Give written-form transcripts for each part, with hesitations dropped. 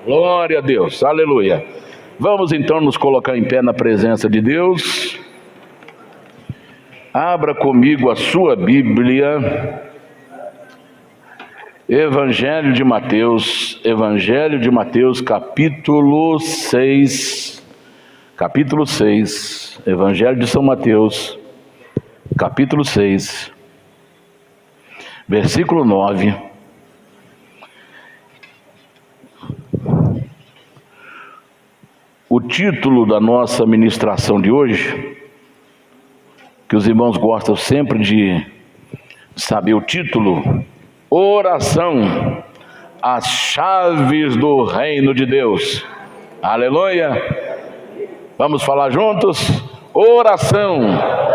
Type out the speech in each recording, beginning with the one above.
Glória a Deus, aleluia. Vamos então nos colocar em pé na presença de Deus. Abra comigo a sua Bíblia. Evangelho de Mateus, capítulo 6, Evangelho de São Mateus, capítulo 6, versículo 9. O título da nossa ministração de hoje, que os irmãos gostam sempre de saber o título: Oração, as chaves do reino de Deus. Aleluia! Vamos falar juntos? Oração,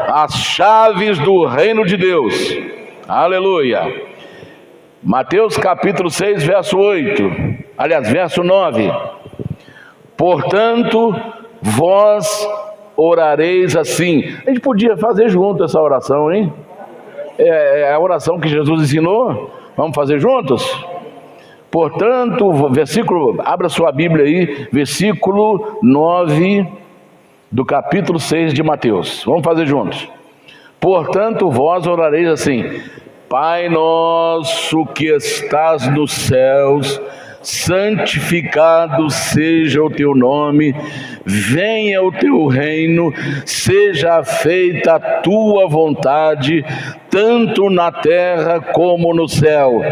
as chaves do reino de Deus. Aleluia! Mateus capítulo 6, verso 8. Aliás, verso 9. Portanto, vós orareis assim. A gente podia fazer junto essa oração, hein? É a oração que Jesus ensinou. Vamos fazer juntos? Portanto, versículo, abra sua Bíblia aí, versículo 9 do capítulo 6 de Mateus. Vamos fazer juntos. Portanto, vós orareis assim: Pai nosso que estás nos céus, santificado seja o teu nome, venha o teu reino, seja feita a tua vontade, tanto na terra como no céu.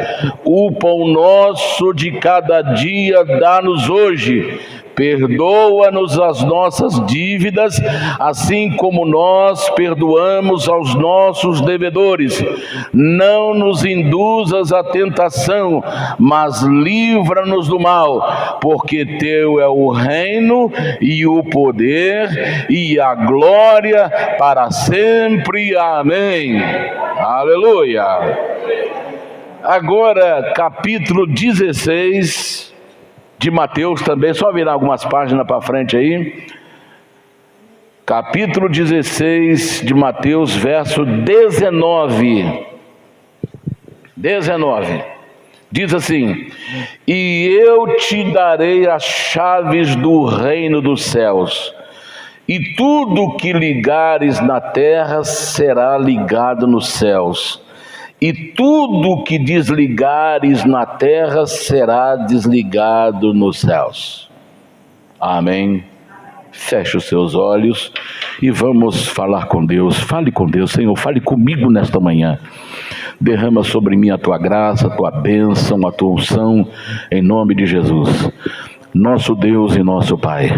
O pão nosso de cada dia dá-nos hoje. Perdoa-nos as nossas dívidas, assim como nós perdoamos aos nossos devedores. Não nos induzas à tentação, mas livra-nos do mal, porque teu é o reino e o poder e a glória para sempre. Amém. Aleluia. Agora, capítulo 16 de Mateus também, só virar algumas páginas para frente aí. Capítulo 16 de Mateus, verso 19. Diz assim: E eu te darei as chaves do reino dos céus, e tudo que ligares na terra será ligado nos céus, e tudo que desligares na terra será desligado nos céus. Amém. Feche os seus olhos e vamos falar com Deus. Fale com Deus. Senhor, fale comigo nesta manhã. Derrama sobre mim a tua graça, a tua bênção, a tua unção, em nome de Jesus. Nosso Deus e nosso Pai,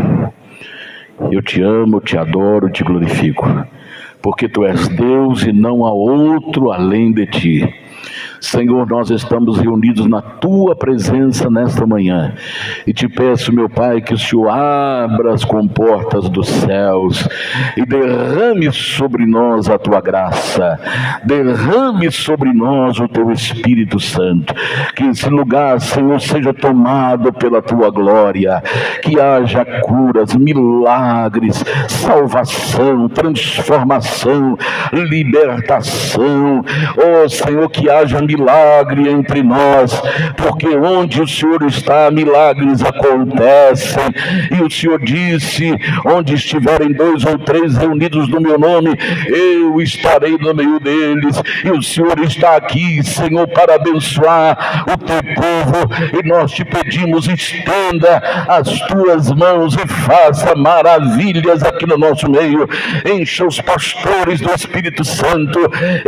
eu te amo, te adoro, te glorifico, porque tu és Deus e não há outro além de ti. Senhor, nós estamos reunidos na tua presença nesta manhã e te peço, meu Pai, que o Senhor abra as comportas dos céus e derrame sobre nós a tua graça, derrame sobre nós o teu Espírito Santo, que esse lugar, Senhor, seja tomado pela tua glória, que haja curas, milagres, salvação, transformação, libertação. Oh Senhor, que haja milagre entre nós, porque onde o Senhor está, milagres acontecem. E o Senhor disse: onde estiverem 2 ou 3 reunidos no meu nome, eu estarei no meio deles. E o Senhor está aqui, Senhor, para abençoar o teu povo, e nós te pedimos: estenda as tuas mãos e faça maravilhas aqui no nosso meio. Encha os pastores do Espírito Santo,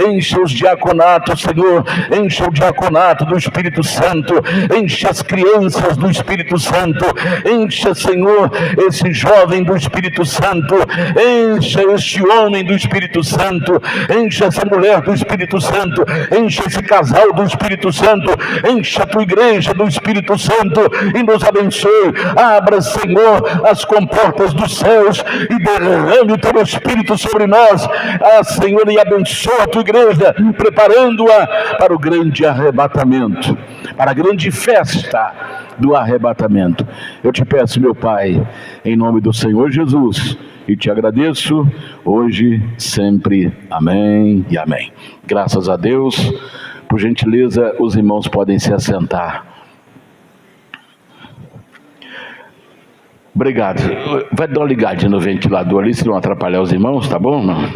encha os diaconatos, Senhor, encha o diaconato do Espírito Santo, encha as crianças do Espírito Santo, encha, Senhor, esse jovem do Espírito Santo, encha este homem do Espírito Santo, encha essa mulher do Espírito Santo, encha esse casal do Espírito Santo, encha a tua igreja do Espírito Santo e nos abençoe. Abra, Senhor, as comportas dos céus e derrame o teu Espírito sobre nós, Senhor, e abençoa a tua igreja, preparando-a para o grande arrebatamento, para a grande festa do arrebatamento. Eu te peço, meu Pai, em nome do Senhor Jesus, e te agradeço hoje, sempre. Amém e amém. Graças a Deus. Por gentileza, os irmãos podem se assentar. Obrigado. Vai dar uma ligadinha no ventilador ali, se não atrapalhar os irmãos, tá bom, irmão?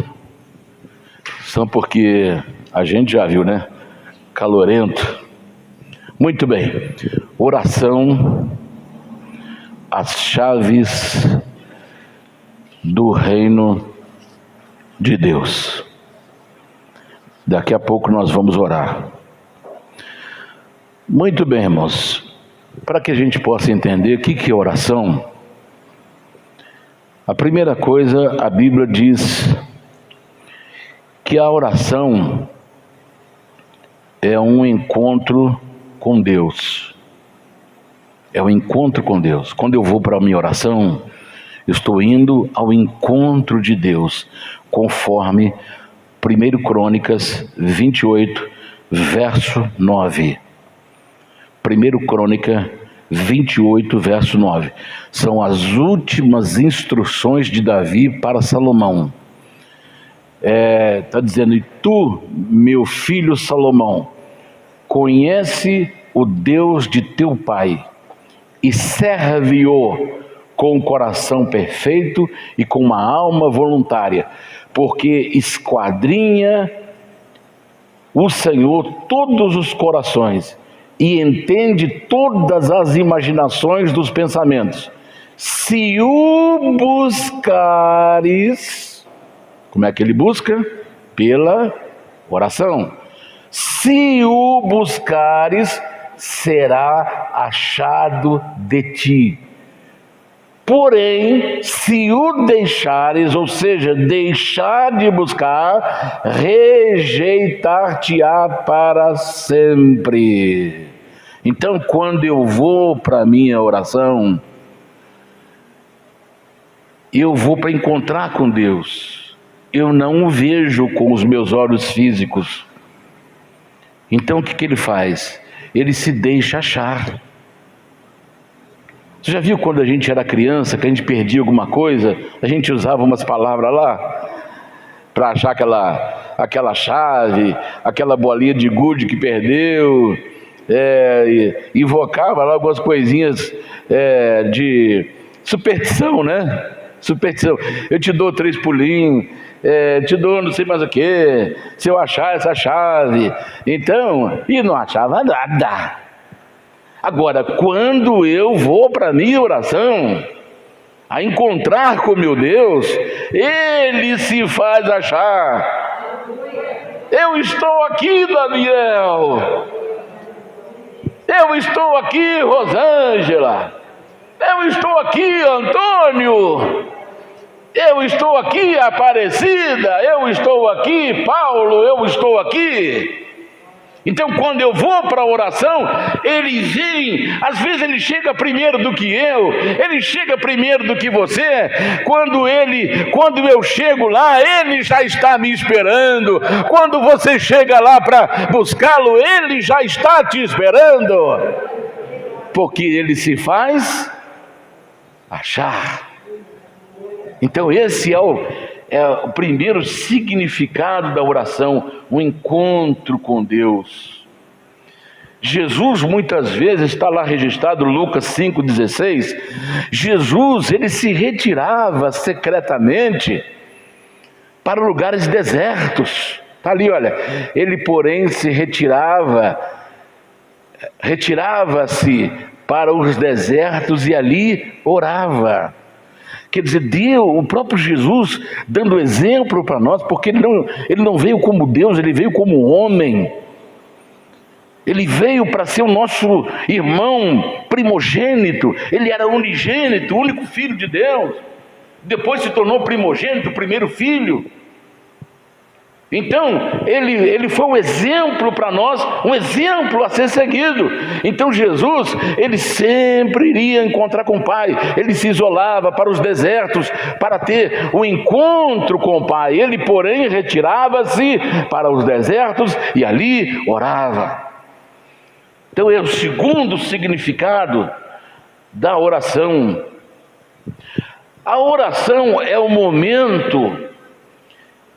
Só porque a gente já viu, né? Calorento. Muito bem. Oração, as chaves do reino de Deus. Daqui a pouco nós vamos orar. Muito bem, irmãos. Para que a gente possa entender o que é oração, a primeira coisa, a Bíblia diz que a oração é um encontro com Deus. É um encontro com Deus. Quando eu vou para a minha oração, eu estou indo ao encontro de Deus, conforme 1 Crônicas 28, verso 9. 1 Crônica 28, verso 9. São as últimas instruções de Davi para Salomão. Está dizendo: e tu, meu filho Salomão, conhece o Deus de teu pai e serve-o com um coração perfeito e com uma alma voluntária, porque esquadrinha o Senhor todos os corações e entende todas as imaginações dos pensamentos. Se o buscares, como é que ele busca? Pela oração. Se o buscares, será achado de ti. Porém, se o deixares, ou seja, deixar de buscar, rejeitar-te-á para sempre. Então, quando eu vou para a minha oração, eu vou para encontrar com Deus. Eu não o vejo com os meus olhos físicos. Então, o que ele faz? Ele se deixa achar. Você já viu quando a gente era criança, que a gente perdia alguma coisa, a gente usava umas palavras lá para achar aquela chave, aquela bolinha de gude que perdeu, invocava lá algumas coisinhas de superstição, né? Superstição. Eu te dou 3 pulinhos, te dou não sei mais o que, se eu achar essa chave. Então, e não achava nada. Agora, quando eu vou para a minha oração, a encontrar com meu Deus, Ele se faz achar. Eu estou aqui, Daniel. Eu estou aqui, Rosângela. Eu estou aqui, Antônio. Eu estou aqui, Aparecida. Eu estou aqui, Paulo. Eu estou aqui. Então, quando eu vou para a oração, ele vem, às vezes ele chega primeiro do que eu, ele chega primeiro do que você. Quando eu chego lá, ele já está me esperando. Quando você chega lá para buscá-lo, ele já está te esperando, porque ele se faz achar. Então, esse é o primeiro significado da oração, o encontro com Deus. Jesus muitas vezes, está lá registrado, Lucas 5,16, Jesus, ele se retirava secretamente para lugares desertos. Está ali, olha, ele porém se retirava-se para os desertos e ali orava. Quer dizer, Deus, o próprio Jesus, dando exemplo para nós, porque ele não veio como Deus, ele veio como homem. Ele veio para ser o nosso irmão primogênito. Ele era unigênito, o único filho de Deus. Depois se tornou primogênito, o primeiro filho. Então, ele foi um exemplo para nós, um exemplo a ser seguido. Então Jesus, ele sempre iria encontrar com o Pai. Ele se isolava para os desertos, para ter um encontro com o Pai. Ele, porém, retirava-se para os desertos e ali orava. Então é o segundo significado da oração. A oração é o momento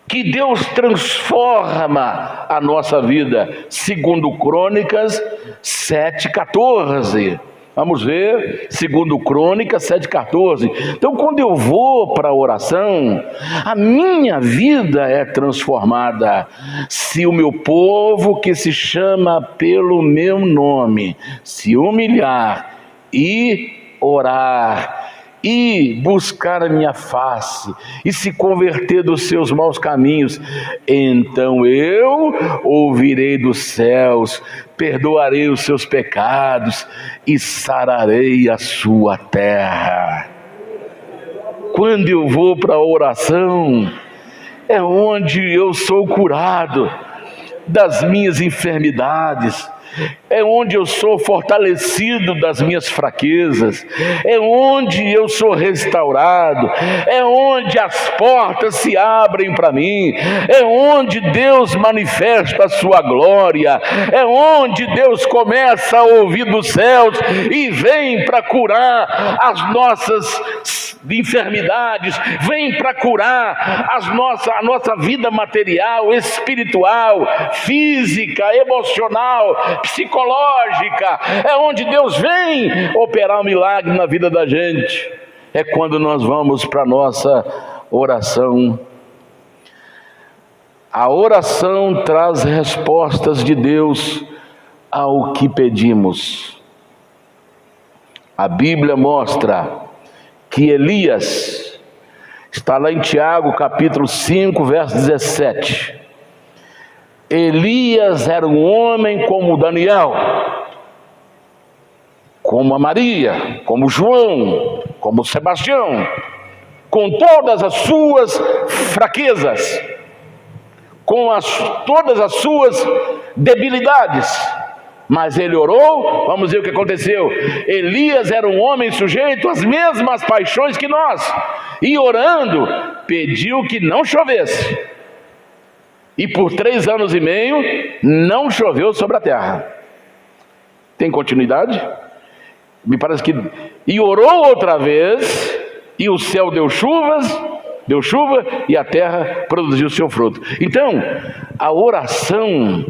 que Deus transforma a nossa vida, segundo Crônicas 7,14. Vamos ver, segundo Crônicas 7,14. Então, quando eu vou para a oração, a minha vida é transformada. Se o meu povo, que se chama pelo meu nome, se humilhar e orar, e buscar a minha face, e se converter dos seus maus caminhos, então eu ouvirei dos céus, perdoarei os seus pecados e sararei a sua terra. Quando eu vou para a oração, é onde eu sou curado das minhas enfermidades, é onde eu sou fortalecido das minhas fraquezas, é onde eu sou restaurado, é onde as portas se abrem para mim, é onde Deus manifesta a sua glória, é onde Deus começa a ouvir dos céus e vem para curar as nossas enfermidades, vem para curar a nossa vida material, espiritual, física, emocional, psicológica. É onde Deus vem operar um milagre na vida da gente. É quando nós vamos para a nossa oração. A oração traz respostas de Deus ao que pedimos. A Bíblia mostra que Elias, está lá em Tiago capítulo 5, verso 17. Elias era um homem como Daniel, como a Maria, como João, como Sebastião, com todas as suas fraquezas, com todas as suas debilidades, mas ele orou. Vamos ver o que aconteceu. Elias era um homem sujeito às mesmas paixões que nós, e orando, pediu que não chovesse. E por 3 anos e meio, não choveu sobre a terra. Tem continuidade? Me parece que... E orou outra vez, e o céu deu chuva, e a terra produziu seu fruto. Então, a oração,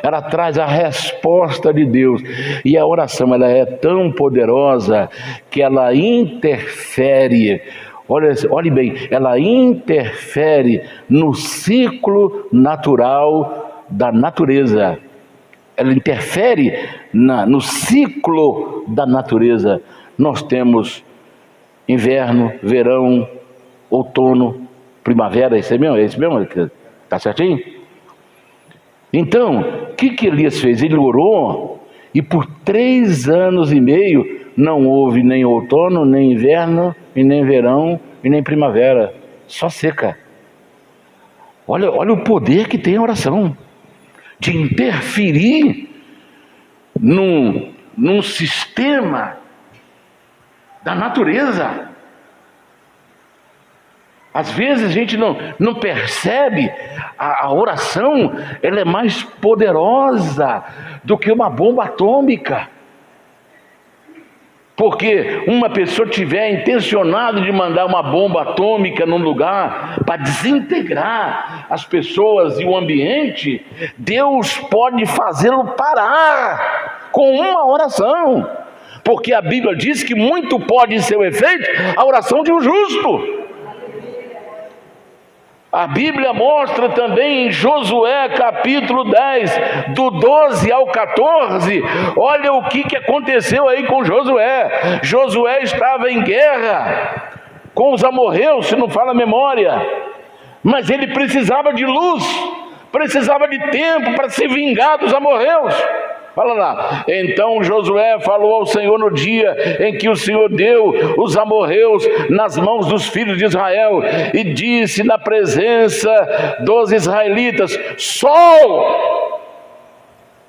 ela traz a resposta de Deus. E a oração, ela é tão poderosa que ela interfere... Olhe bem, ela interfere no ciclo natural da natureza. Ela interfere no ciclo da natureza. Nós temos inverno, verão, outono, primavera. É isso mesmo? Está certinho? Então, o que Elias fez? Ele orou, e por 3 anos e meio não houve nem outono, nem inverno, e nem verão, e nem primavera. Só seca. Olha o poder que tem a oração, de interferir num sistema da natureza. Às vezes a gente não percebe. A oração, ela é mais poderosa do que uma bomba atômica. Porque uma pessoa tiver intencionado de mandar uma bomba atômica num lugar para desintegrar as pessoas e o ambiente, Deus pode fazê-lo parar com uma oração. Porque a Bíblia diz que muito pode ser o efeito a oração de um justo. A Bíblia mostra também em Josué capítulo 10, do 12 ao 14, olha o que aconteceu aí com Josué. Josué estava em guerra com os amorreus, se não fala a memória, mas ele precisava de luz, precisava de tempo para se vingar dos amorreus. Fala lá. Então Josué falou ao Senhor no dia em que o Senhor deu os amorreus nas mãos dos filhos de Israel, e disse na presença dos israelitas: Sol,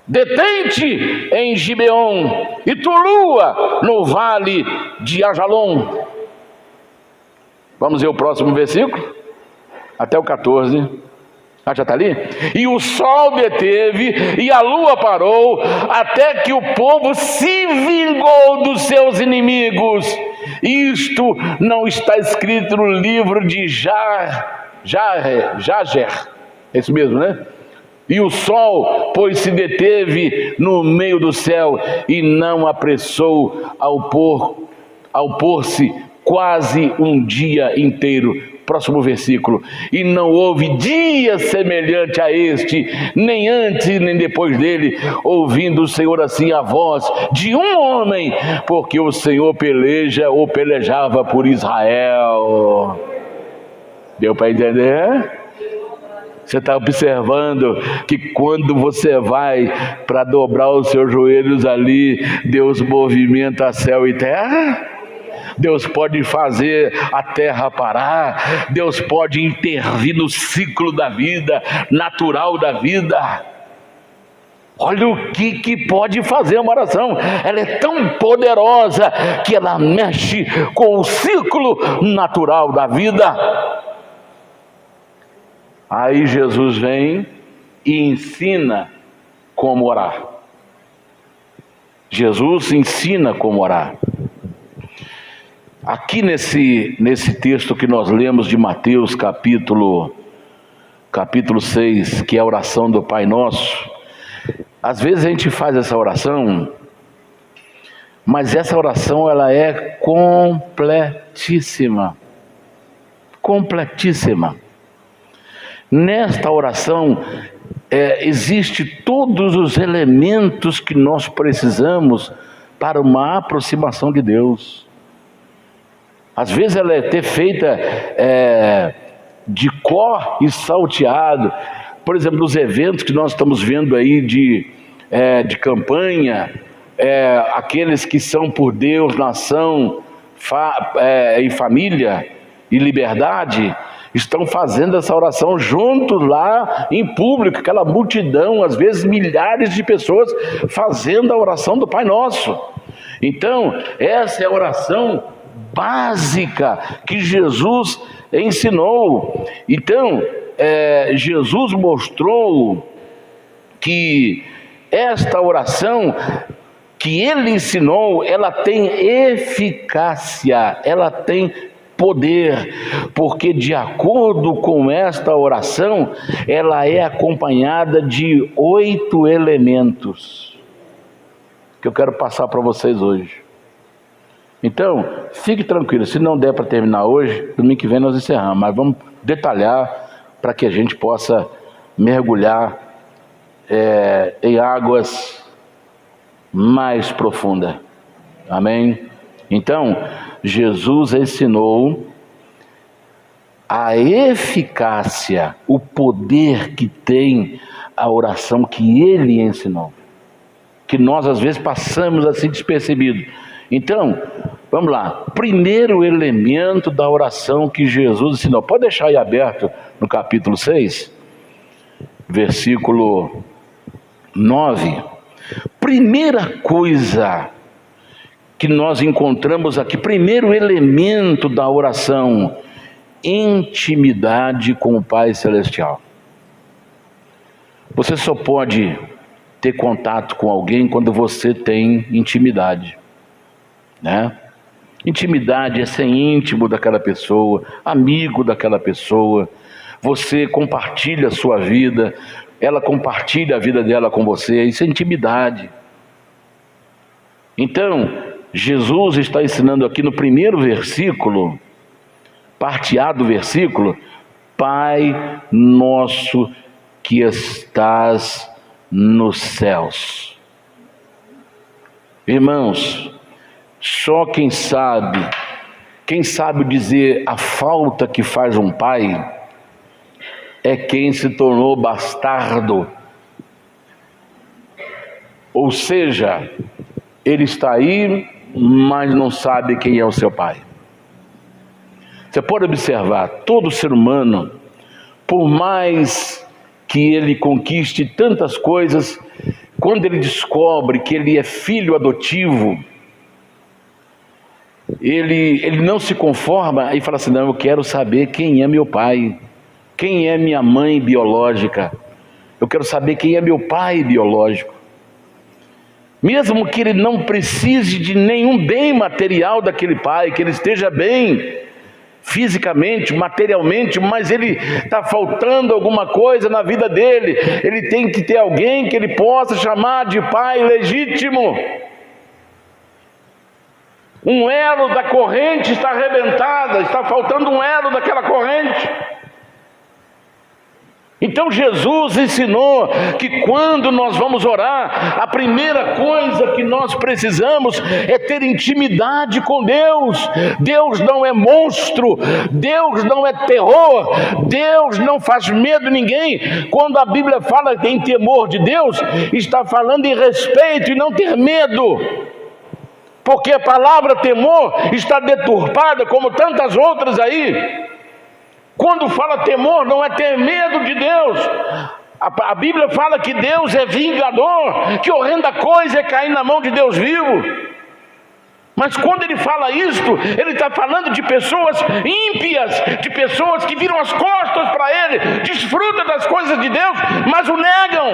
detente em Gibeon, e tu, lua, no vale de Ajalon. Vamos ver o próximo versículo, até o 14. Já está ali? E o sol deteve e a lua parou, até que o povo se vingou dos seus inimigos. Isto não está escrito no livro de Jager. É isso mesmo, né? E o sol, pois se deteve no meio do céu e não apressou ao pôr-se quase um dia inteiro. Próximo versículo. E não houve dia semelhante a este, nem antes nem depois dele, ouvindo o Senhor assim a voz de um homem, porque o Senhor pelejava por Israel. Deu para entender? Você está observando que quando você vai para dobrar os seus joelhos ali, Deus movimenta céu e terra? Deus pode fazer a terra parar, Deus pode intervir no ciclo da vida, natural da vida. Olha o que pode fazer uma oração. Ela é tão poderosa que ela mexe com o ciclo natural da vida. Aí Jesus vem e ensina como orar. Jesus ensina como orar. Aqui nesse texto que nós lemos de Mateus capítulo 6, que é a oração do Pai Nosso, às vezes a gente faz essa oração, mas essa oração ela é completíssima. Completíssima. Nesta oração existe todos os elementos que nós precisamos para uma aproximação de Deus. Às vezes ela é ter feita de cor e salteado. Por exemplo, nos eventos que nós estamos vendo aí de campanha, aqueles que são por Deus, nação e família e liberdade, estão fazendo essa oração juntos lá em público, aquela multidão, às vezes milhares de pessoas fazendo a oração do Pai Nosso. Então, essa é a oração básica que Jesus ensinou. Então, Jesus mostrou que esta oração que ele ensinou, ela tem eficácia, ela tem poder, porque de acordo com esta oração, ela é acompanhada de 8 elementos, que eu quero passar para vocês hoje. Então, fique tranquilo, se não der para terminar hoje, domingo que vem nós encerramos, mas vamos detalhar para que a gente possa mergulhar em águas mais profundas. Amém? Então, Jesus ensinou a eficácia, o poder que tem a oração que ele ensinou, que nós às vezes passamos assim despercebido. Então, vamos lá. Primeiro elemento da oração que Jesus ensinou. Pode deixar aí aberto no capítulo 6, versículo 9. Primeira coisa que nós encontramos aqui, primeiro elemento da oração: intimidade com o Pai Celestial. Você só pode ter contato com alguém quando você tem intimidade, né? Intimidade é ser íntimo daquela pessoa, amigo daquela pessoa. Você compartilha a sua vida, ela compartilha a vida dela com você. Isso é intimidade. Então, Jesus está ensinando aqui no primeiro versículo, parte A do versículo: Pai nosso que estás nos céus. Irmãos, só quem sabe dizer a falta que faz um pai é quem se tornou bastardo. Ou seja, ele está aí, mas não sabe quem é o seu pai. Você pode observar, todo ser humano, por mais que ele conquiste tantas coisas, quando ele descobre que ele é filho adotivo, ele não se conforma e fala assim: não, eu quero saber quem é meu pai, quem é minha mãe biológica, eu quero saber quem é meu pai biológico. Mesmo que ele não precise de nenhum bem material daquele pai, que ele esteja bem fisicamente, materialmente, mas ele está faltando alguma coisa na vida dele. Ele tem que ter alguém que ele possa chamar de pai legítimo. Um elo da corrente está arrebentada, está faltando um elo daquela corrente. Então Jesus ensinou que quando nós vamos orar, a primeira coisa que nós precisamos é ter intimidade com Deus. Deus não é monstro, Deus não é terror, Deus não faz medo a ninguém. Quando a Bíblia fala em temor de Deus, está falando em respeito e não ter medo. Porque a palavra temor está deturpada como tantas outras aí. Quando fala temor, não é ter medo de Deus. A Bíblia fala que Deus é vingador, que horrenda coisa é cair na mão de Deus vivo. Mas quando ele fala isto, ele está falando de pessoas ímpias, de pessoas que viram as costas para ele, desfrutam das coisas de Deus, mas o negam.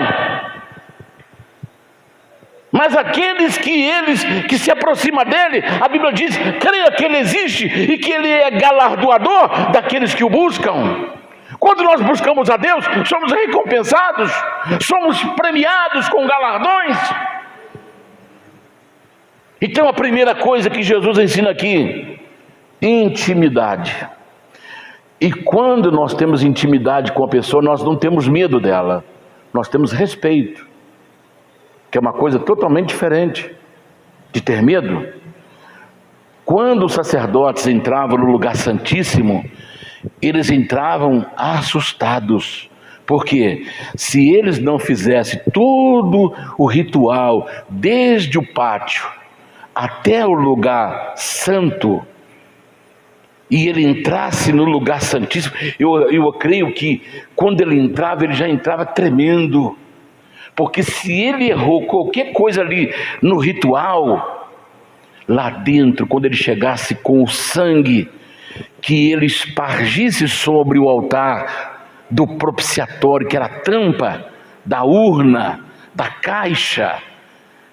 Mas aqueles que se aproximam dele, a Bíblia diz, creia que ele existe e que ele é galardoador daqueles que o buscam. Quando nós buscamos a Deus, somos recompensados, somos premiados com galardões. Então a primeira coisa que Jesus ensina aqui, intimidade. E quando nós temos intimidade com a pessoa, nós não temos medo dela, nós temos respeito. Que é uma coisa totalmente diferente de ter medo. Quando os sacerdotes entravam no lugar santíssimo, eles entravam assustados, porque se eles não fizessem todo o ritual, desde o pátio até o lugar santo, e ele entrasse no lugar santíssimo, eu creio que quando ele entrava, ele já entrava tremendo. Porque se ele errou qualquer coisa ali no ritual, lá dentro, quando ele chegasse com o sangue, que ele espargisse sobre o altar do propiciatório, que era a tampa da urna, da caixa,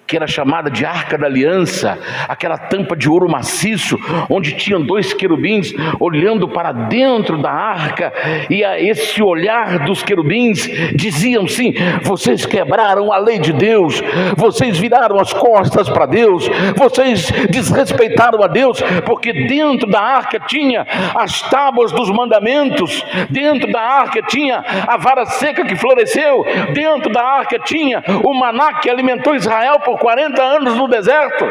que era chamada de Arca da Aliança, aquela tampa de ouro maciço, onde tinham 2 querubins olhando para dentro da arca, e a esse olhar dos querubins diziam sim, vocês quebraram a lei de Deus, vocês viraram as costas para Deus, vocês desrespeitaram a Deus, porque dentro da arca tinha as tábuas dos mandamentos, dentro da arca tinha a vara seca que floresceu, dentro da arca tinha o maná que alimentou Israel por 40 anos no deserto.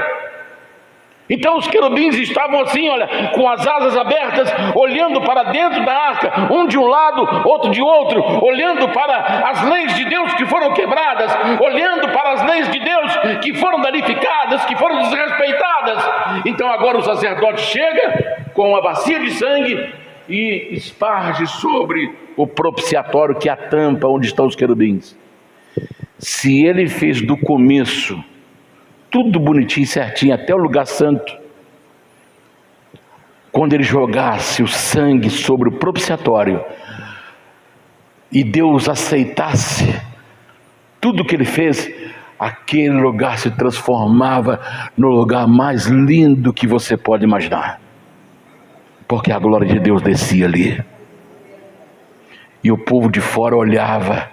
Então os querubins estavam assim, olha, com as asas abertas, olhando para dentro da arca, um de um lado, outro de outro, olhando para as leis de Deus que foram quebradas, olhando para as leis de Deus que foram danificadas, que foram desrespeitadas. Então agora o sacerdote chega com a bacia de sangue e esparge sobre o propiciatório, que é a tampa onde estão os querubins. Se ele fez do começo tudo bonitinho, certinho, até o lugar santo, quando ele jogasse o sangue sobre o propiciatório e Deus aceitasse tudo que ele fez, aquele lugar se transformava no lugar mais lindo que você pode imaginar, porque a glória de Deus descia ali, e o povo de fora olhava.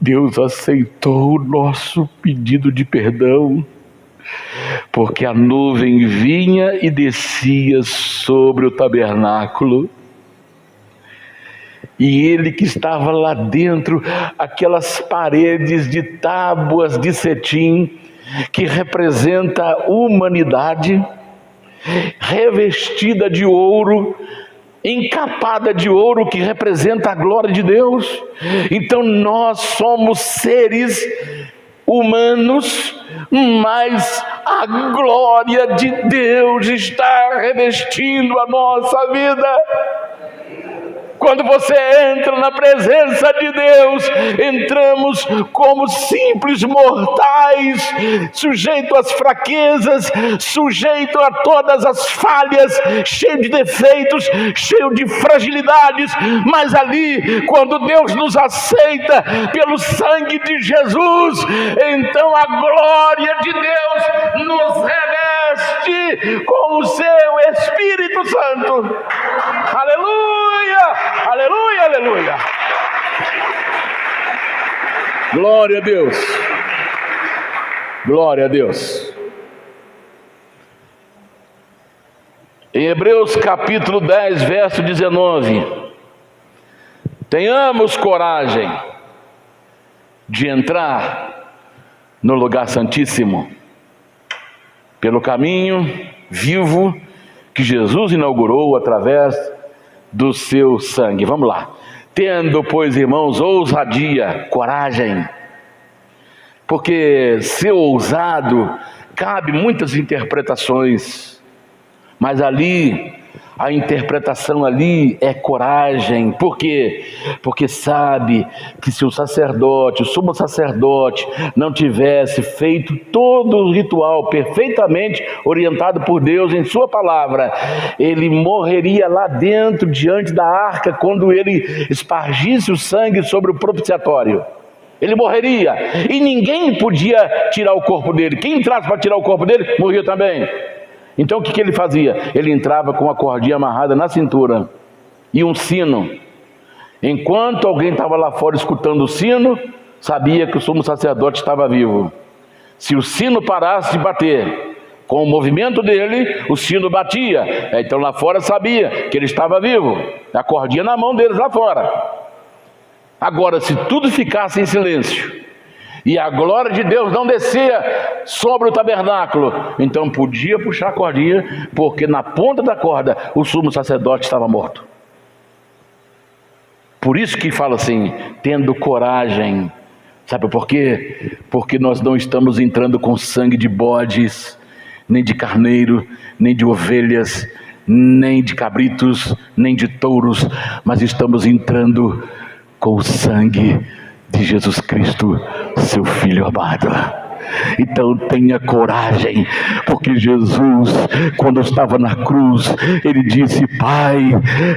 Deus aceitou o nosso pedido de perdão, porque a nuvem vinha e descia sobre o tabernáculo, e ele que estava lá dentro, aquelas paredes de tábuas de cetim, que representa a humanidade, revestida de ouro, encapada de ouro, que representa a glória de Deus. Então nós somos seres humanos, mas a glória de Deus está revestindo a nossa vida. Quando você entra na presença de Deus, entramos como simples mortais, sujeito às fraquezas, sujeito a todas as falhas, cheio de defeitos, cheio de fragilidades, mas ali, quando Deus nos aceita pelo sangue de Jesus, então a glória de Deus nos reveste com o seu Espírito. Espírito Santo. Aleluia, aleluia, aleluia. Glória a Deus. Glória a Deus. Em Hebreus capítulo 10, verso 19. Tenhamos coragem de entrar no lugar santíssimo, pelo caminho vivo que Jesus inaugurou através do seu sangue. Vamos lá. Tendo, pois, irmãos, ousadia, coragem, porque ser ousado cabe muitas interpretações, mas ali, a interpretação ali é coragem. Por quê? Porque sabe que se o sacerdote, o sumo sacerdote, não tivesse feito todo o ritual perfeitamente orientado por Deus em sua palavra, ele morreria lá dentro, diante da arca, quando ele espargisse o sangue sobre o propiciatório. Ele morreria, e ninguém podia tirar o corpo dele. Quem entrasse para tirar o corpo dele, morria também. Então o que ele fazia? Ele entrava com a cordinha amarrada na cintura e um sino. Enquanto alguém estava lá fora escutando o sino, sabia que o sumo sacerdote estava vivo. Se o sino parasse de bater, com o movimento dele, o sino batia. Então lá fora sabia que ele estava vivo. A cordinha na mão deles lá fora. Agora, se tudo ficasse em silêncio e a glória de Deus não descia sobre o tabernáculo, então podia puxar a cordinha, porque na ponta da corda o sumo sacerdote estava morto. Por isso que fala assim, tendo coragem. Sabe por quê? Porque nós não estamos entrando com sangue de bodes, nem de carneiro, nem de ovelhas, nem de cabritos, nem de touros, mas estamos entrando com o sangue de Jesus Cristo, seu Filho amado. Então tenha coragem, porque Jesus, quando estava na cruz, ele disse: Pai,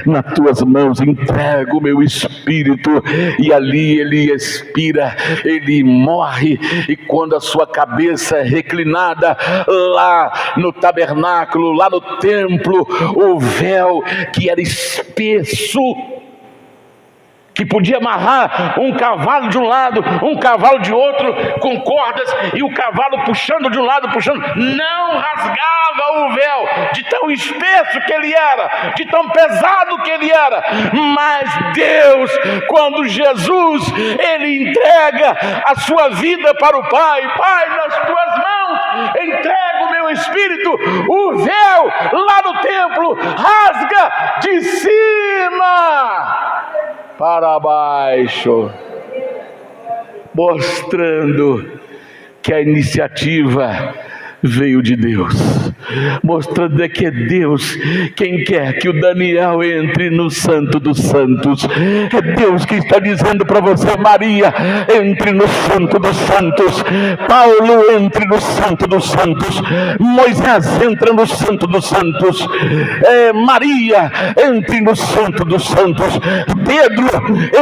nas tuas mãos entrego o meu espírito. E ali ele expira, ele morre. E quando a sua cabeça é reclinada lá no tabernáculo, lá no templo, o véu que era espesso, que podia amarrar um cavalo de um lado, um cavalo de outro, com cordas, e o cavalo puxando de um lado, puxando, não rasgava o véu, de tão espesso que ele era, de tão pesado que ele era. Mas Deus, quando Jesus, ele entrega a sua vida para o Pai: Pai, nas tuas mãos entrego o meu espírito, o véu lá no templo rasga de cima para baixo, mostrando que a iniciativa veio de Deus, mostrando que é Deus quem quer que o Daniel entre no Santo dos Santos. É Deus que está dizendo para você: Maria, entre no Santo dos Santos. Paulo, entre no Santo dos Santos. Moisés entra no Santo dos Santos. Maria, entre no Santo dos Santos. Pedro,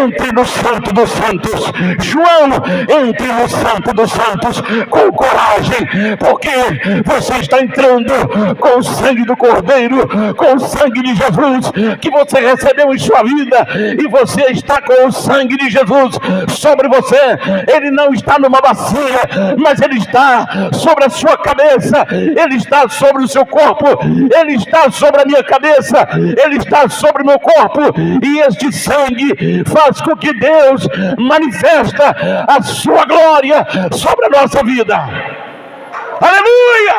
entre no Santo dos Santos. João, entre no Santo dos Santos, com coragem, porque você está entrando com o sangue do Cordeiro, com o sangue de Jesus que você recebeu em sua vida, e você está com o sangue de Jesus sobre você. Ele não está numa bacia, mas ele está sobre a sua cabeça, ele está sobre o seu corpo, ele está sobre a minha cabeça, ele está sobre o meu corpo, e este sangue faz com que Deus manifesta a sua glória sobre a nossa vida. Aleluia!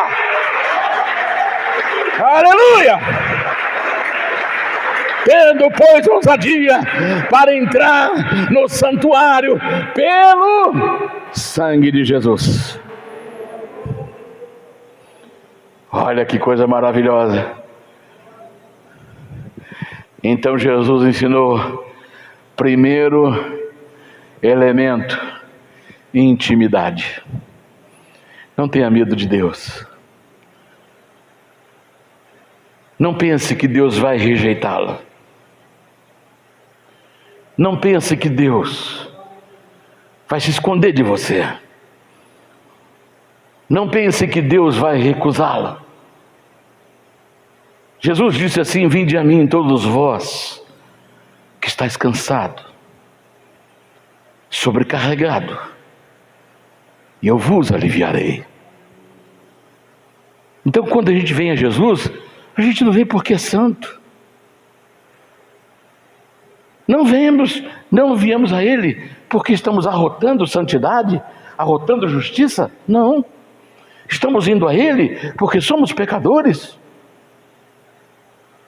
Aleluia! Tendo, pois, ousadia para entrar no santuário pelo sangue de Jesus. Olha que coisa maravilhosa. Então Jesus ensinou: primeiro elemento, intimidade. Não tenha medo de Deus. Não pense que Deus vai rejeitá-lo. Não pense que Deus vai se esconder de você. Não pense que Deus vai recusá-lo. Jesus disse assim: vinde a mim todos vós que estáis cansado, sobrecarregado, e eu vos aliviarei. Então, quando a gente vem a Jesus, a gente não vem porque é santo. Não viemos a Ele porque estamos arrotando santidade, arrotando justiça. Não. Estamos indo a Ele porque somos pecadores.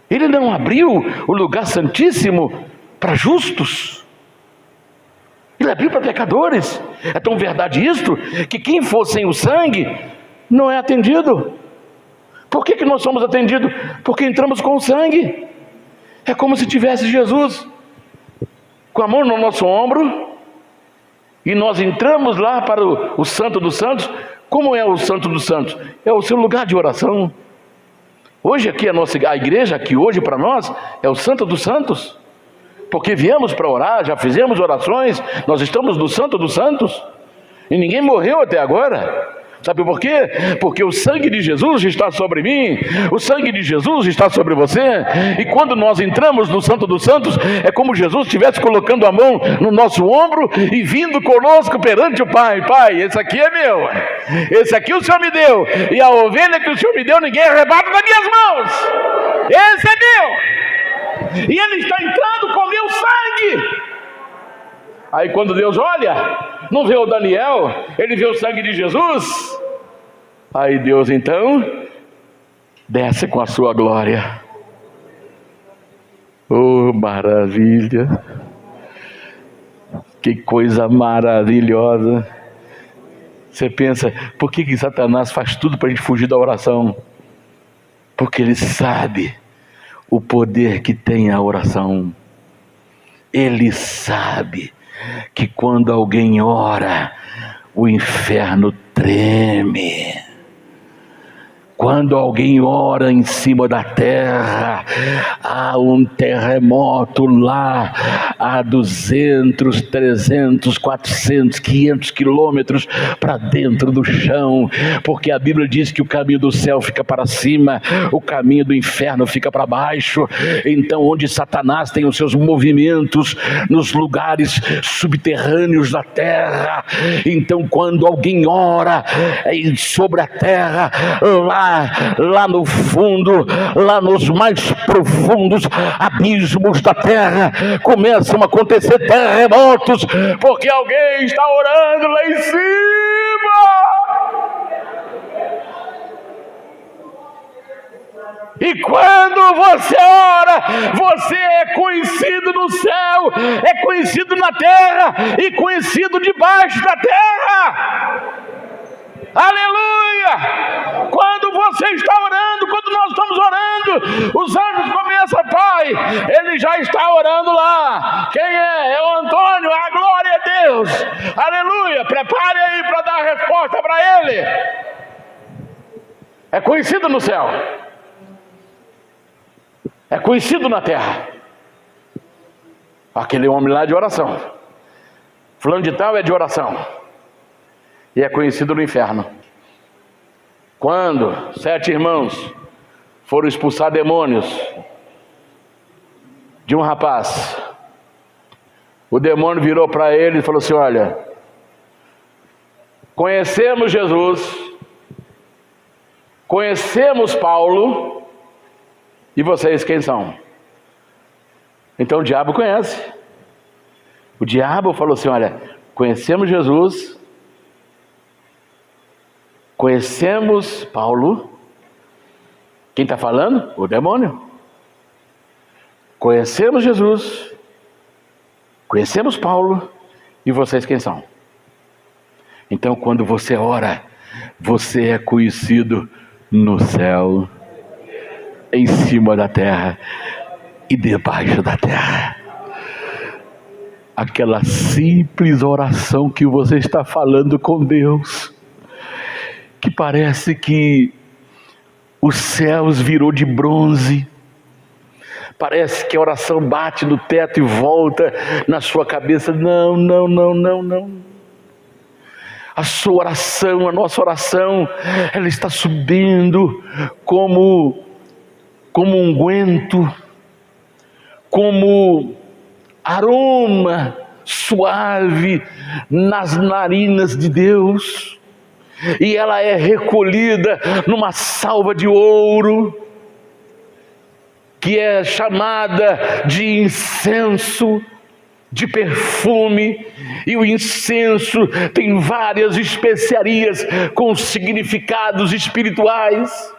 Ele não abriu o lugar santíssimo para justos. Ele abriu para pecadores. É tão verdade isto, que quem for sem o sangue não é atendido. Por que nós somos atendidos? Porque entramos com o sangue. É como se tivesse Jesus com a mão no nosso ombro, e nós entramos lá para o Santo dos Santos. Como é o Santo dos Santos? É o seu lugar de oração. Hoje aqui a igreja aqui hoje para nós é o Santo dos Santos, porque viemos para orar, já fizemos orações, nós estamos no Santo dos Santos, e ninguém morreu até agora. Sabe por quê? Porque o sangue de Jesus está sobre mim, o sangue de Jesus está sobre você, e quando nós entramos no Santo dos Santos, é como Jesus estivesse colocando a mão no nosso ombro e vindo conosco perante o Pai. Pai, esse aqui é meu, esse aqui o Senhor me deu, e a ovelha que o Senhor me deu, ninguém arrebata das minhas mãos, esse é meu, e ele está entrando com meu sangue. Aí quando Deus olha, não vê o Daniel, ele vê o sangue de Jesus. Aí Deus então desce com a sua glória. Oh, maravilha! Que coisa maravilhosa! Você pensa, por que Satanás faz tudo para a gente fugir da oração? Porque ele sabe o poder que tem a oração. Ele sabe que quando alguém ora, o inferno treme. Quando alguém ora em cima da terra, há um terremoto lá a 200, 300, 400, 500 quilômetros para dentro do chão, porque a Bíblia diz que o caminho do céu fica para cima, o caminho do inferno fica para baixo. Então, onde Satanás tem os seus movimentos, nos lugares subterrâneos da terra, então quando alguém ora sobre a terra, lá no fundo, lá nos mais profundos abismos da terra, começam a acontecer terremotos, porque alguém está orando lá em cima. E quando você ora, você é conhecido no céu, é conhecido na terra e conhecido debaixo da terra. Aleluia! Quando você está orando, quando nós estamos orando, os anjos começam, Pai, ele já está orando lá. Quem é? É o Antônio, a glória a Deus. Aleluia! Prepare aí para dar a resposta para ele. É conhecido no céu, é conhecido na terra. Aquele homem lá é de oração, fulano de tal é de oração, e é conhecido no inferno. Quando 7 irmãos foram expulsar demônios de um rapaz, o demônio virou para ele e falou assim: olha, conhecemos Jesus, conhecemos Paulo, e vocês quem são? Então o diabo conhece. O diabo falou assim: olha, conhecemos Jesus, conhecemos Paulo. Quem está falando? O demônio. Conhecemos Jesus, conhecemos Paulo, e vocês quem são? Então quando você ora, você é conhecido no céu, em cima da terra e debaixo da terra. Aquela simples oração que você está falando com Deus, que parece que os céus virou de bronze, parece que a oração bate no teto e volta na sua cabeça. Não. A sua oração, a nossa oração, ela está subindo como como unguento, como aroma suave nas narinas de Deus, e ela é recolhida numa salva de ouro, que é chamada de incenso, de perfume, e o incenso tem várias especiarias com significados espirituais.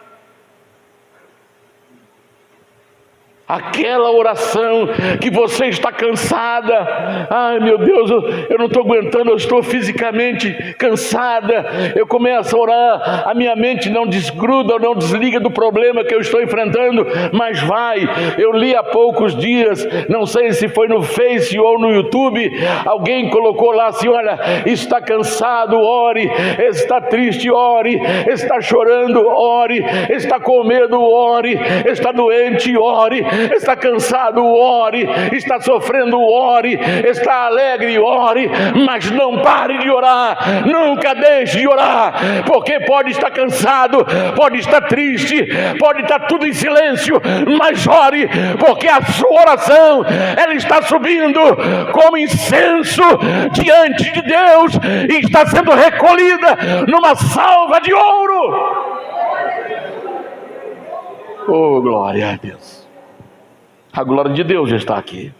Aquela oração que você está cansada, ai meu Deus, eu não estou aguentando, eu estou fisicamente cansada, eu começo a orar, a minha mente não desgruda, não desliga do problema que eu estou enfrentando, mas vai. Eu li há poucos dias, não sei se foi no Face ou no YouTube, alguém colocou lá assim: olha, está cansado, ore, está triste, ore, está chorando, ore, está com medo, ore, está doente, ore, está cansado, ore, está sofrendo, ore, está alegre, ore, mas não pare de orar, nunca deixe de orar, porque pode estar cansado, pode estar triste, pode estar tudo em silêncio, mas ore, porque a sua oração, ela está subindo como incenso diante de Deus, e está sendo recolhida numa salva de ouro. Oh, glória a Deus! A glória de Deus já está aqui.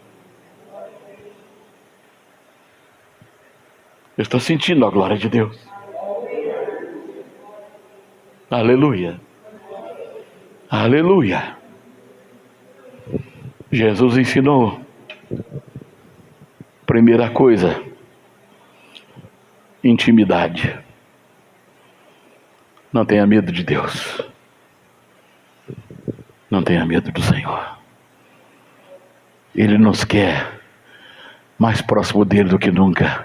Eu estou sentindo a glória de Deus. Aleluia. Aleluia. Jesus ensinou. Primeira coisa, intimidade. Não tenha medo de Deus. Não tenha medo do Senhor. Ele nos quer mais próximo dele do que nunca.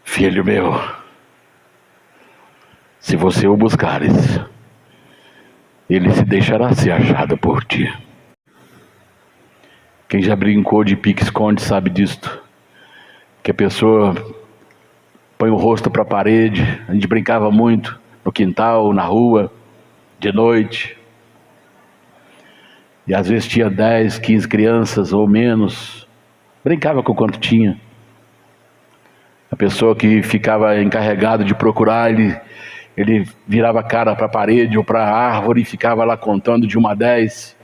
Filho meu, se você o buscares, ele se deixará ser achado por ti. Quem já brincou de pique-esconde sabe disto, que a pessoa põe o rosto para a parede. A gente brincava muito no quintal, na rua, de noite. E às vezes tinha 10, 15 crianças ou menos. Brincava com quanto tinha. A pessoa que ficava encarregada de procurar, ele virava a cara para a parede ou para a árvore e ficava lá contando de 1 a 10.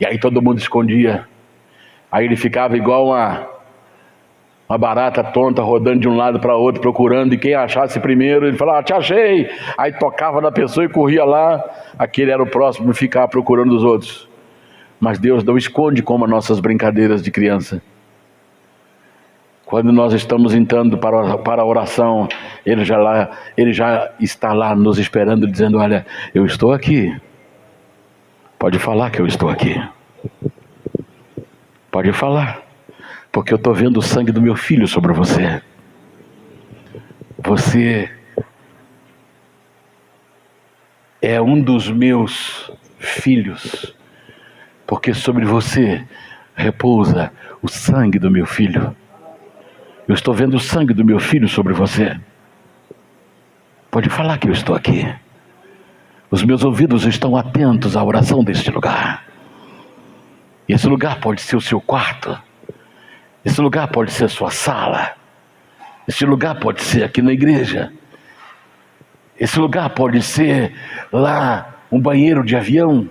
E aí todo mundo escondia. Aí ele ficava igual uma barata tonta, rodando de um lado para outro, procurando, e quem achasse primeiro, ele falava: te achei. Aí tocava na pessoa e corria lá. Aquele era o próximo e ficava procurando os outros. Mas Deus não esconde como as nossas brincadeiras de criança. Quando nós estamos entrando para a oração, Ele já está lá nos esperando, dizendo: olha, eu estou aqui. Pode falar que eu estou aqui. Pode falar, porque eu estou vendo o sangue do meu filho sobre você. Você é um dos meus filhos, porque sobre você repousa o sangue do meu filho. Eu estou vendo o sangue do meu filho sobre você. Pode falar que eu estou aqui. Os meus ouvidos estão atentos à oração deste lugar. E esse lugar pode ser o seu quarto. Esse lugar pode ser a sua sala. Esse lugar pode ser aqui na igreja. Esse lugar pode ser lá um banheiro de avião.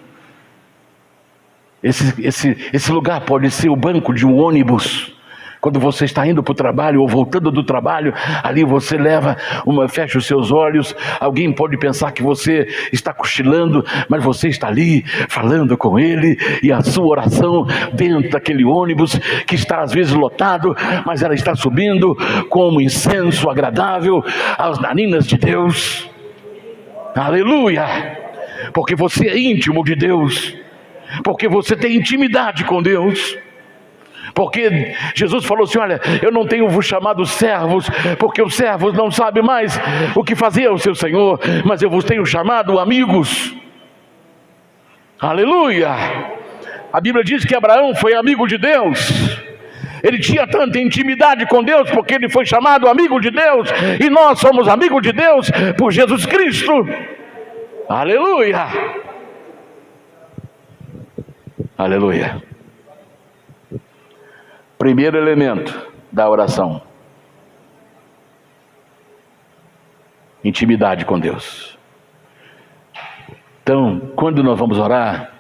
Esse lugar pode ser o banco de um ônibus. Quando você está indo para o trabalho ou voltando do trabalho, ali você fecha os seus olhos. Alguém pode pensar que você está cochilando, mas você está ali falando com ele, e a sua oração dentro daquele ônibus que está às vezes lotado, mas ela está subindo como incenso agradável às narinas de Deus. Aleluia! Porque você é íntimo de Deus, porque você tem intimidade com Deus. Porque Jesus falou assim: olha, eu não tenho vos chamado servos, porque os servos não sabem mais o que fazer ao seu Senhor, mas eu vos tenho chamado amigos. Aleluia! A Bíblia diz que Abraão foi amigo de Deus. Ele tinha tanta intimidade com Deus, porque ele foi chamado amigo de Deus, e nós somos amigos de Deus por Jesus Cristo. Aleluia! Aleluia. Primeiro elemento da oração: intimidade com Deus. Então, quando nós vamos orar,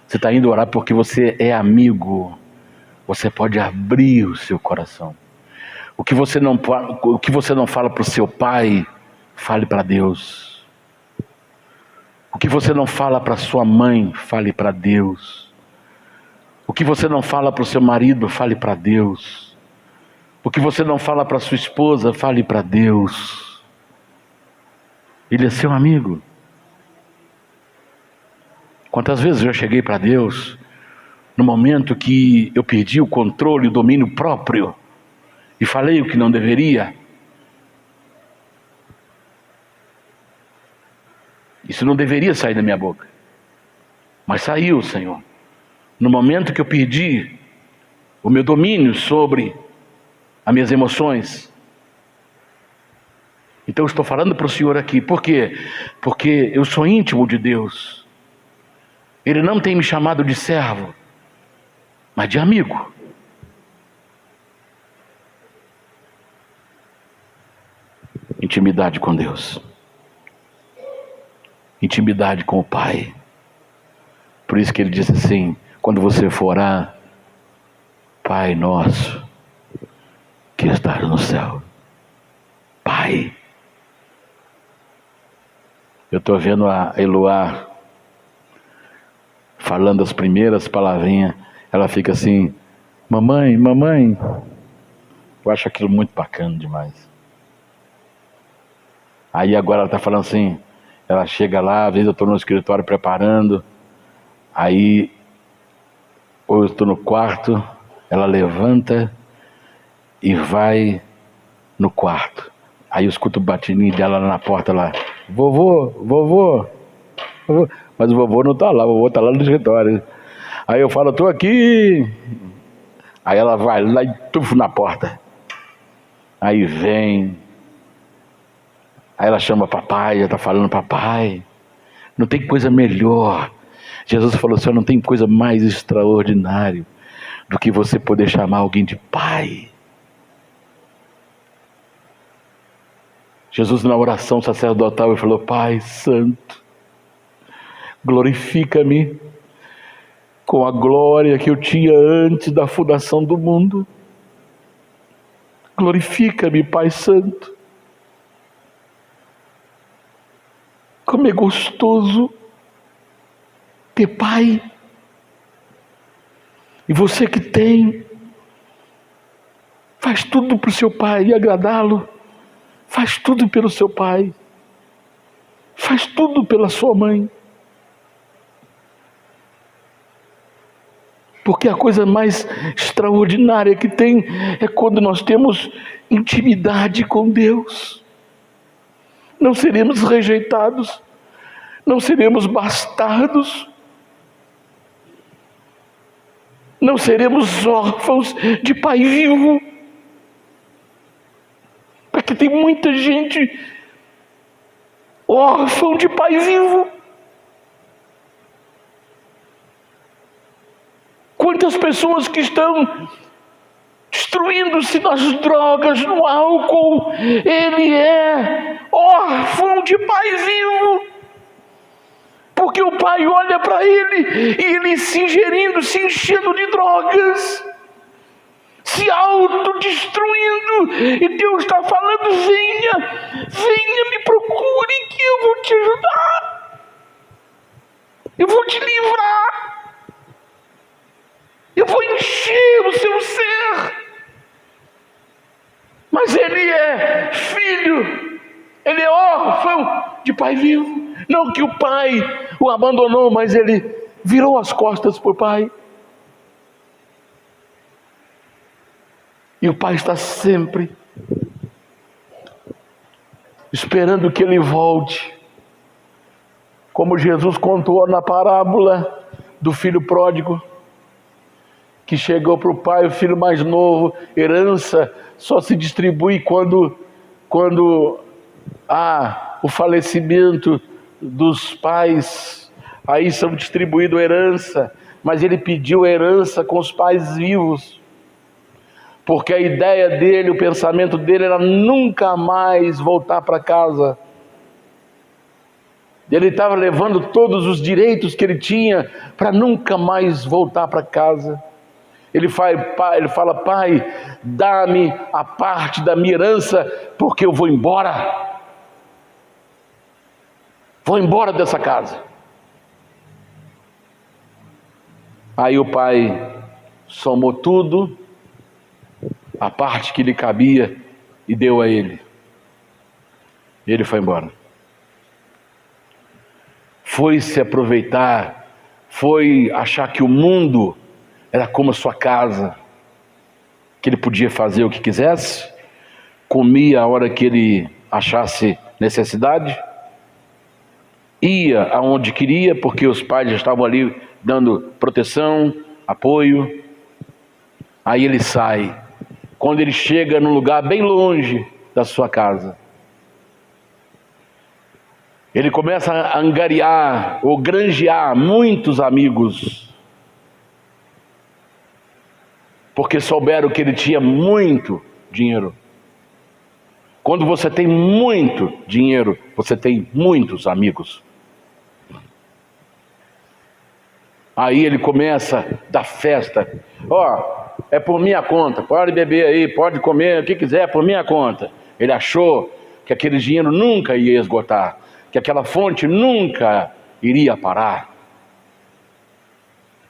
você está indo orar porque você é amigo. Você pode abrir o seu coração. O que você não fala para o seu pai, fale para Deus. O que você não fala para sua mãe, fale para Deus. O que você não fala para o seu marido, fale para Deus. O que você não fala para sua esposa, fale para Deus. Ele é seu amigo. Quantas vezes eu cheguei para Deus no momento que eu perdi o controle, o domínio próprio, e falei o que não deveria? Isso não deveria sair da minha boca, mas saiu, Senhor. No momento que eu perdi o meu domínio sobre as minhas emoções. Então eu estou falando para o Senhor aqui. Por quê? Porque eu sou íntimo de Deus. Ele não tem me chamado de servo, mas de amigo. Intimidade com Deus. Intimidade com o Pai. Por isso que ele disse assim: quando você for orar, Pai nosso que estás no céu. Pai. Eu estou vendo a Eloá falando as primeiras palavrinhas. Ela fica assim: mamãe, mamãe. Eu acho aquilo muito bacana demais. Aí agora ela está falando assim, ela chega lá, às vezes eu estou no escritório preparando, aí ou eu estou no quarto, ela levanta e vai no quarto. Aí eu escuto o batidinho dela lá na porta lá: vovô, vovô, vovô. Mas o vovô não está lá, o vovô está lá no escritório. Aí eu falo: estou aqui. Aí ela vai lá e tufo na porta. Aí vem. Aí ela chama papai, já está falando: papai. Não tem coisa melhor. Jesus falou assim: não tem coisa mais extraordinária do que você poder chamar alguém de pai. Jesus, na oração sacerdotal, ele falou: Pai Santo, glorifica-me com a glória que eu tinha antes da fundação do mundo. Glorifica-me, Pai Santo. Como é gostoso ter pai. E você que tem, faz tudo para o seu pai e agradá-lo. Faz tudo pelo seu pai. Faz tudo pela sua mãe. Porque a coisa mais extraordinária que tem é quando nós temos intimidade com Deus. Não seremos rejeitados, não seremos bastardos, não seremos órfãos de pai vivo. Porque tem muita gente órfã de pai vivo. Quantas pessoas que estão destruindo-se nas drogas, no álcool. Ele é órfão de pai vivo, porque o pai olha para ele e ele se ingerindo, se enchendo de drogas, se autodestruindo, e Deus está falando: venha, me procure que eu vou te ajudar, eu vou te livrar. Eu vou encher o seu ser. Mas ele é filho, ele é órfão de pai vivo. Não que o pai o abandonou, mas ele virou as costas para o pai. E o pai está sempre esperando que ele volte. Como Jesus contou na parábola do filho pródigo, que chegou para o pai, o filho mais novo. Herança só se distribui quando há o falecimento dos pais. Aí são distribuídas herança. mas ele pediu herança com os pais vivos, porque a ideia dele, o pensamento dele era nunca mais voltar para casa. Ele estava levando todos os direitos que ele tinha para nunca mais voltar para casa. Ele fala: pai, dá-me a parte da minha herança, porque eu vou embora. Vou embora dessa casa. Aí o pai somou tudo, a parte que lhe cabia, e deu a ele. E ele foi embora. Foi se aproveitar, foi achar que o mundo era como a sua casa, que ele podia fazer o que quisesse, comia a hora que ele achasse necessidade, ia aonde queria, porque os pais já estavam ali dando proteção, apoio. Aí ele sai. Quando ele chega num lugar bem longe da sua casa, ele começa a angariar ou granjear muitos amigos, porque souberam que ele tinha muito dinheiro. Quando você tem muito dinheiro, você tem muitos amigos. Aí ele começa a dar festa. É por minha conta, pode beber aí, pode comer o que quiser, por minha conta. Ele achou que aquele dinheiro nunca ia esgotar, que aquela fonte nunca iria parar.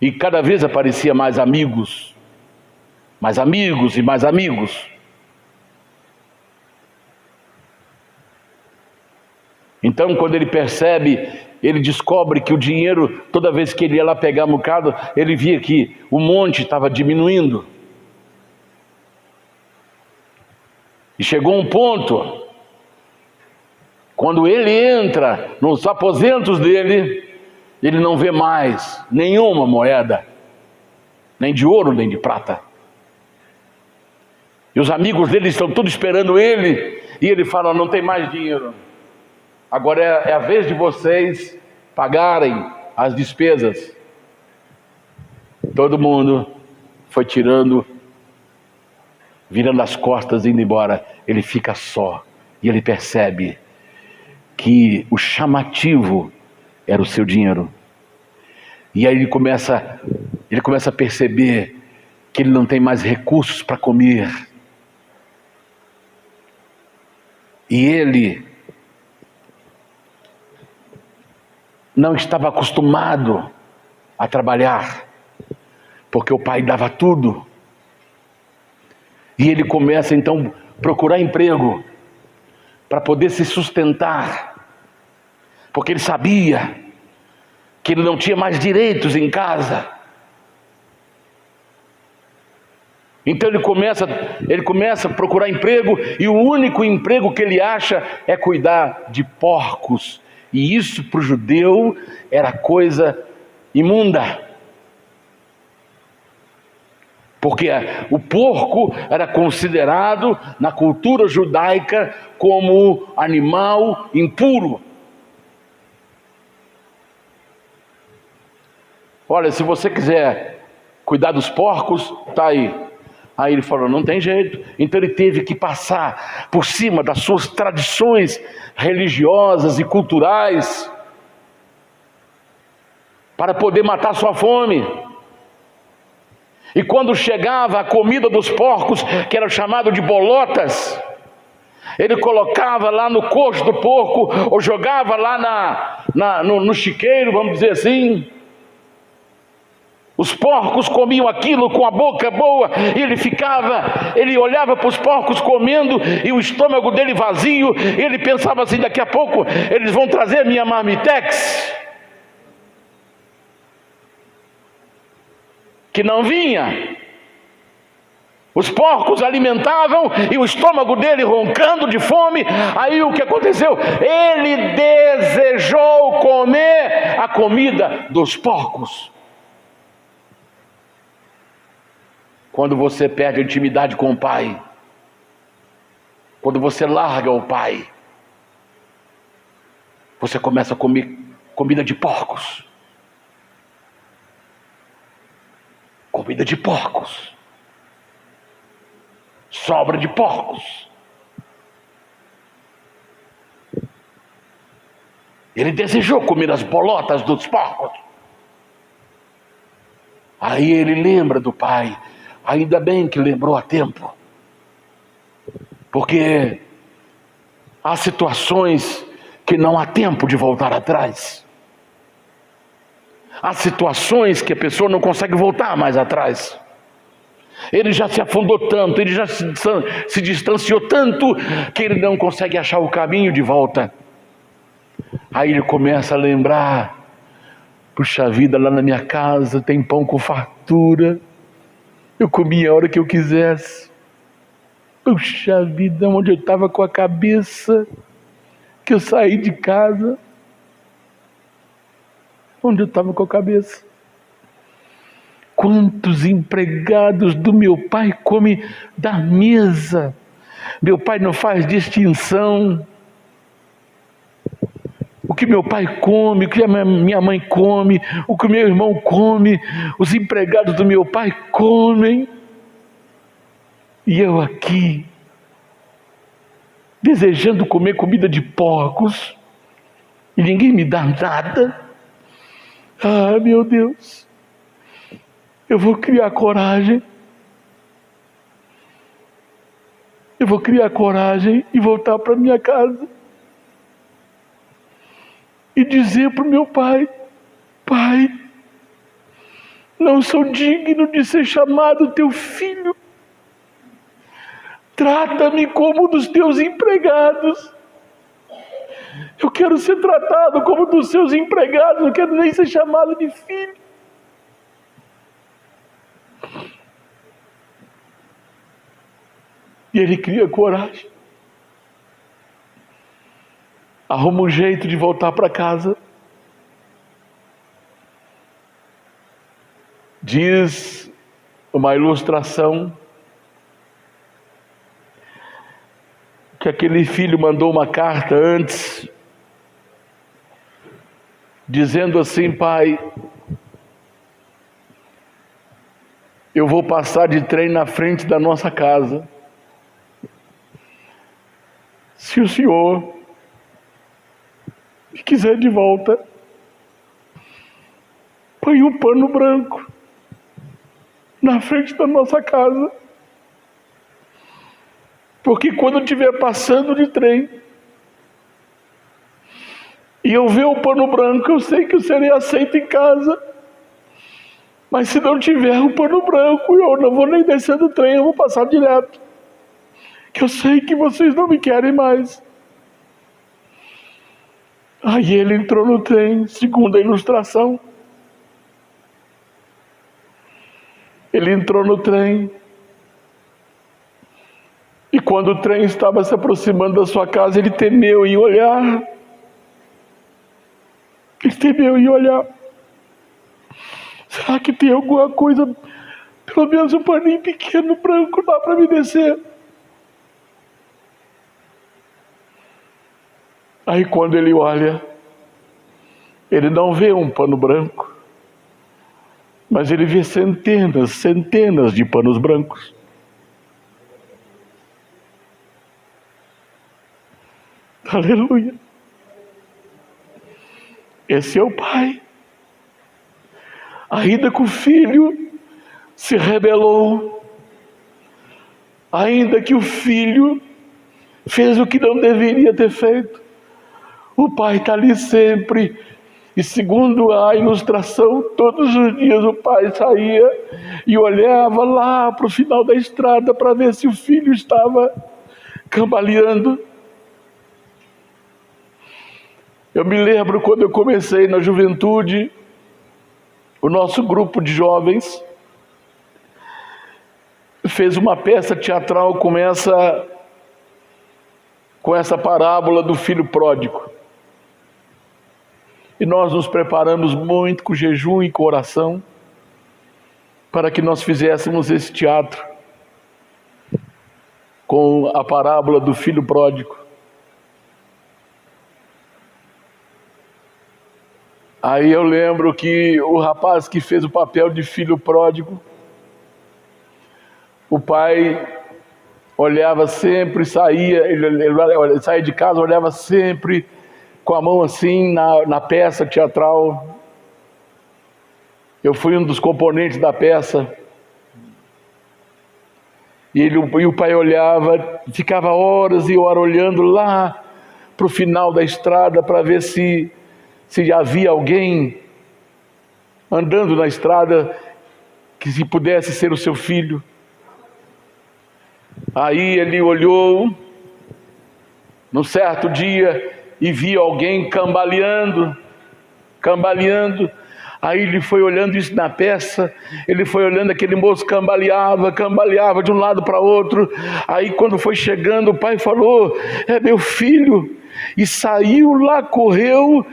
E cada vez aparecia mais amigos e mais amigos. Então, quando ele percebe, ele descobre que o dinheiro, toda vez que ele ia lá pegar um bocado, ele via que o monte estava diminuindo. E chegou um ponto, quando ele entra nos aposentos dele, ele não vê mais nenhuma moeda, nem de ouro, nem de prata. E os amigos dele estão todos esperando ele, e ele fala: não tem mais dinheiro. Agora é a vez de vocês pagarem as despesas. Todo mundo foi tirando, virando as costas, indo embora. Ele fica só, e ele percebe que o chamativo era o seu dinheiro. E aí ele começa a perceber que ele não tem mais recursos para comer. E ele não estava acostumado a trabalhar, porque o pai dava tudo. E ele começa então a procurar emprego para poder se sustentar, porque ele sabia que ele não tinha mais direitos em casa. Então ele começa a procurar emprego, e o único emprego que ele acha é cuidar de porcos. E isso para o judeu era coisa imunda, porque o porco era considerado na cultura judaica como animal impuro. Olha, se você quiser cuidar dos porcos, está aí. Aí ele falou: não tem jeito. Então ele teve que passar por cima das suas tradições religiosas e culturais para poder matar sua fome. E quando chegava a comida dos porcos, que era chamado de bolotas, ele colocava lá no coxo do porco, ou jogava lá no chiqueiro, vamos dizer assim. Os porcos comiam aquilo com a boca boa, e ele olhava para os porcos comendo, e o estômago dele vazio, e ele pensava assim: daqui a pouco eles vão trazer a minha marmitex, que não vinha. Os porcos alimentavam, e o estômago dele roncando de fome. Aí o que aconteceu? Ele desejou comer a comida dos porcos. Quando você perde a intimidade com o pai, quando você larga o pai, você começa a comer comida de porcos. comida de porcos, sobra de porcos. Ele desejou comer as bolotas dos porcos. Aí ele lembra do pai. Ainda bem que lembrou a tempo. Porque há situações que não há tempo de voltar atrás. Há situações que a pessoa não consegue voltar mais atrás. Ele já se afundou tanto, ele já se distanciou tanto, que ele não consegue achar o caminho de volta. Aí ele começa a lembrar: puxa vida, lá na minha casa tem pão com fartura, eu comia a hora que eu quisesse. Puxa vida, onde eu estava com a cabeça, que eu saí de casa, onde eu estava com a cabeça. Quantos empregados do meu pai comem da mesa? Meu pai não faz distinção. O que meu pai come, o que a minha mãe come, o que o meu irmão come, os empregados do meu pai comem. E eu aqui, desejando comer comida de porcos, e ninguém me dá nada. Ah, meu Deus, eu vou criar coragem. Eu vou criar coragem e voltar para minha casa. E dizer para o meu pai: pai, não sou digno de ser chamado teu filho. Trata-me como um dos teus empregados. Eu quero ser tratado como um dos seus empregados. Não quero nem ser chamado de filho. E ele cria coragem. Arruma um jeito de voltar para casa. Diz uma ilustração que aquele filho mandou uma carta antes, dizendo assim: pai, eu vou passar de trem na frente da nossa casa. Se o senhor me quiser de volta, põe um pano branco na frente da nossa casa. Porque quando eu estiver passando de trem e eu ver o pano branco, eu sei que eu serei aceito em casa. Mas se não tiver o pano branco, eu não vou nem descer do trem, eu vou passar direto. Que eu sei que vocês não me querem mais. Aí ele entrou no trem, segundo a ilustração. Ele entrou no trem. E quando o trem estava se aproximando da sua casa, ele temeu em olhar. Ele temeu em olhar. Será que tem alguma coisa, pelo menos um paninho pequeno branco lá para me descer? Aí quando ele olha, ele não vê um pano branco, mas ele vê centenas de panos brancos. Aleluia. Esse é o pai. Ainda que o filho se rebelou, ainda que o filho fez o que não deveria ter feito, o pai está ali sempre. E segundo a ilustração, todos os dias o pai saía e olhava lá para o final da estrada para ver se o filho estava cambaleando. Eu me lembro quando eu comecei na juventude, o nosso grupo de jovens fez uma peça teatral com essa parábola do filho pródigo. E nós nos preparamos muito com jejum e com oração para que nós fizéssemos esse teatro com a parábola do filho pródigo. Aí eu lembro que o rapaz que fez o papel de filho pródigo, O pai olhava sempre, ele saía de casa, olhava sempre com a mão assim na peça teatral. Eu fui um dos componentes da peça. E o pai olhava, ficava horas e horas olhando lá para o final da estrada para ver se havia alguém andando na estrada que se pudesse ser o seu filho. Aí ele olhou num certo dia e viu alguém cambaleando. Aí ele foi olhando isso na peça, ele foi olhando aquele moço cambaleava de um lado para outro. Aí quando foi chegando, o pai falou: é meu filho. E saiu lá, correu,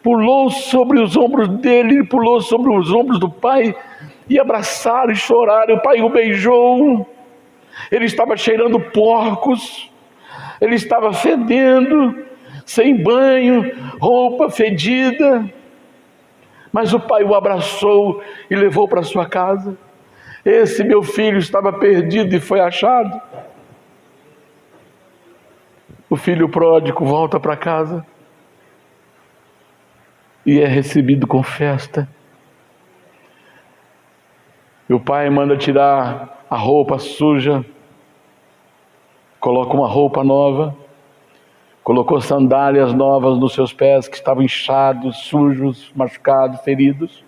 pulou sobre os ombros dele, pulou sobre os ombros do pai, e abraçaram e choraram. O pai o beijou. Ele estava cheirando porcos, ele estava fedendo, sem banho, roupa fedida. Mas o pai o abraçou e levou para sua casa. Esse meu filho estava perdido e foi achado. O filho pródigo volta para casa e é recebido com festa. E o pai manda tirar a roupa suja, coloca uma roupa nova, colocou sandálias novas nos seus pés que estavam inchados, sujos, machucados, feridos.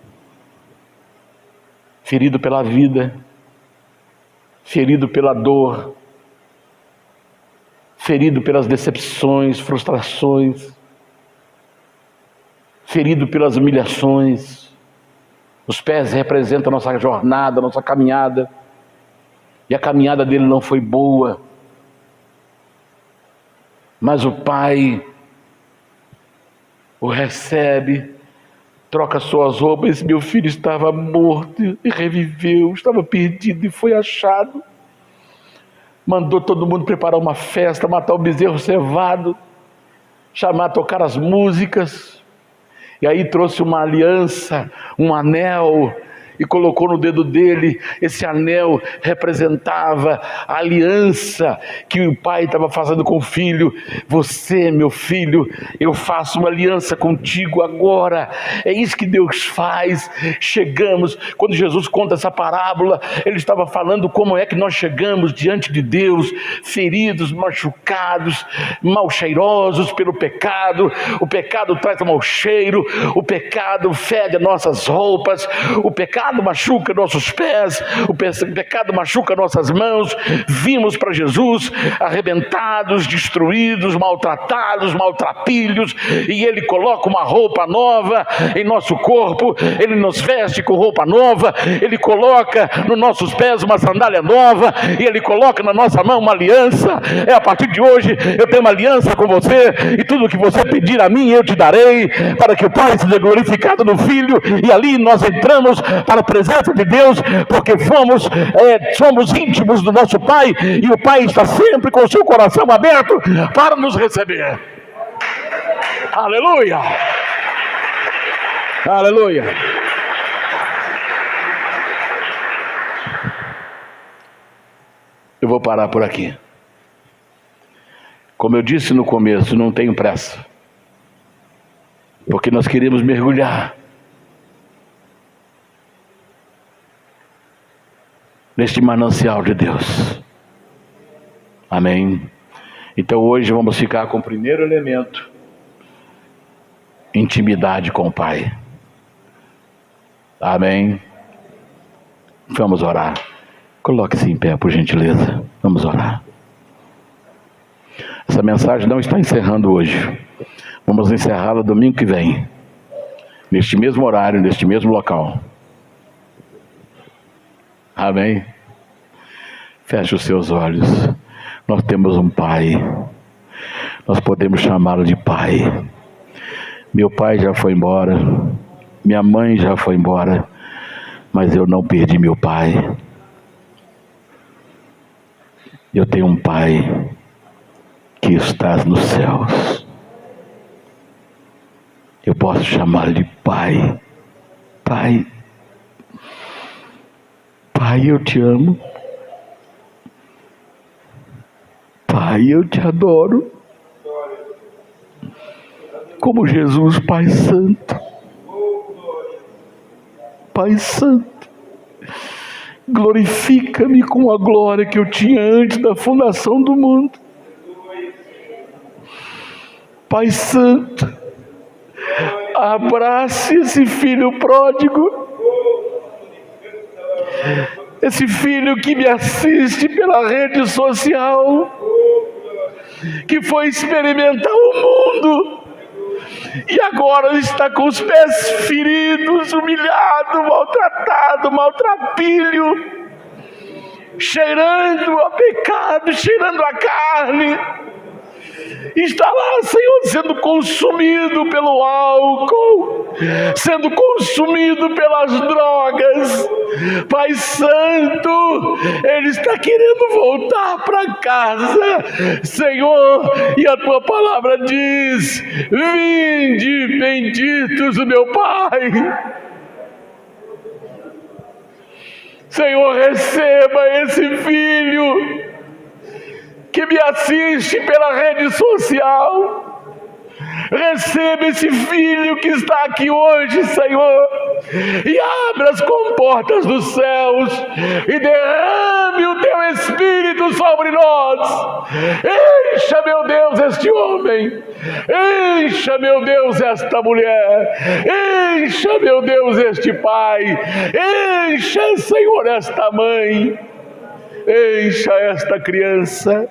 Ferido pela vida, ferido pela dor, ferido pelas decepções, frustrações, ferido pelas humilhações. Os pés representam a nossa jornada, a nossa caminhada. E a caminhada dele não foi boa. Mas o pai o recebe, troca suas roupas. Meu filho estava morto e reviveu, estava perdido e foi achado. Mandou todo mundo preparar uma festa, matar o bezerro cevado, chamar, tocar as músicas. E aí trouxe uma aliança, um anel, e colocou no dedo dele. Esse anel representava a aliança que o pai estava fazendo com o filho. Você, meu filho, eu faço uma aliança contigo agora. É isso que Deus faz. Chegamos, quando Jesus conta essa parábola, ele estava falando como é que nós chegamos diante de Deus, feridos, machucados, mal cheirosos pelo pecado. O pecado traz mau cheiro, o pecado fede nossas roupas, o pecado machuca nossos pés, o pecado machuca nossas mãos. Vimos para Jesus arrebentados, destruídos, maltratados, maltrapilhos, e Ele coloca uma roupa nova em nosso corpo, Ele nos veste com roupa nova, Ele coloca nos nossos pés uma sandália nova, e Ele coloca na nossa mão uma aliança. A partir de hoje eu tenho uma aliança com você, e tudo que você pedir a mim eu te darei, para que o Pai seja glorificado no Filho. E ali nós entramos para a presença de Deus, porque somos íntimos do nosso Pai, e o Pai está sempre com o seu coração aberto para nos receber. Aleluia! Aleluia! Eu vou parar por aqui. Como eu disse no começo, não tenho pressa, porque nós queremos mergulhar neste manancial de Deus. Amém? Então hoje vamos ficar com o primeiro elemento: intimidade com o Pai. Amém? Vamos orar. Coloque-se em pé, por gentileza. Vamos orar. Essa mensagem não está encerrando hoje. Vamos encerrá-la domingo que vem, neste mesmo horário, neste mesmo local. Amém? Feche os seus olhos. Nós temos um Pai. Nós podemos chamá-lo de Pai. Meu pai já foi embora, minha mãe já foi embora, mas eu não perdi meu pai. Eu tenho um Pai que está nos céus. Eu posso chamá-lo de Pai. Pai, Pai, eu te amo. Pai, eu te adoro. Como Jesus, Pai Santo. Pai Santo, glorifica-me com a glória que eu tinha antes da fundação do mundo. Pai Santo, abrace esse filho pródigo, esse filho que me assiste pela rede social, que foi experimentar o mundo e agora está com os pés feridos, humilhado, maltratado, maltrapilho, cheirando a pecado, cheirando a carne. Está lá, Senhor, sendo consumido pelo álcool, sendo consumido pelas drogas. Pai Santo, ele está querendo voltar para casa, Senhor, e a tua palavra diz: vinde, benditos do meu Pai. Senhor, receba esse filho que me assiste pela rede social. Receba esse filho que está aqui hoje, Senhor, e abra as comportas dos céus e derrame o teu Espírito sobre nós. Encha, meu Deus, este homem. Encha, meu Deus, esta mulher. Encha, meu Deus, este pai. Encha, Senhor, esta mãe. Encha esta criança.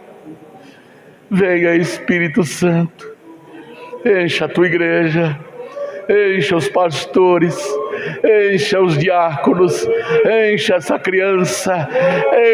Venha, Espírito Santo, encha a tua igreja, encha os pastores, encha os diáconos, encha essa criança,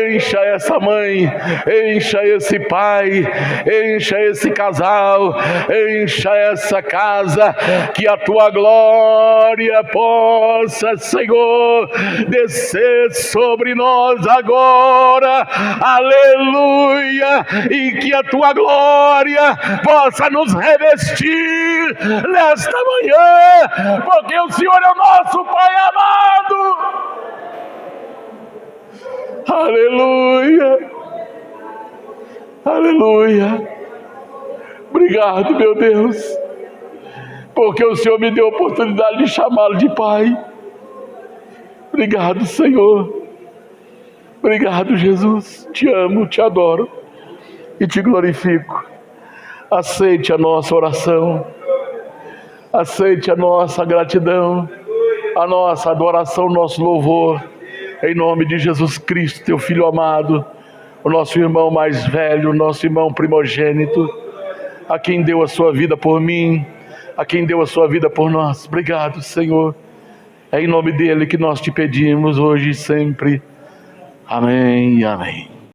encha essa mãe, encha esse pai, encha esse casal, encha essa casa, que a tua glória possa, Senhor, descer sobre nós agora, aleluia, e que a tua glória possa nos revestir nesta manhã, porque o Senhor é o nosso Pai amado. Aleluia, aleluia. Obrigado, meu Deus, porque o Senhor me deu a oportunidade de chamá-lo de Pai. Obrigado, Senhor. Obrigado, Jesus. Te amo, te adoro e te glorifico. Aceite a nossa oração. Aceite a nossa gratidão, a nossa adoração, o nosso louvor, em nome de Jesus Cristo, teu Filho amado, o nosso irmão mais velho, o nosso irmão primogênito, a quem deu a sua vida por mim, a quem deu a sua vida por nós. Obrigado, Senhor. É em nome dele que nós te pedimos hoje e sempre. Amém e amém.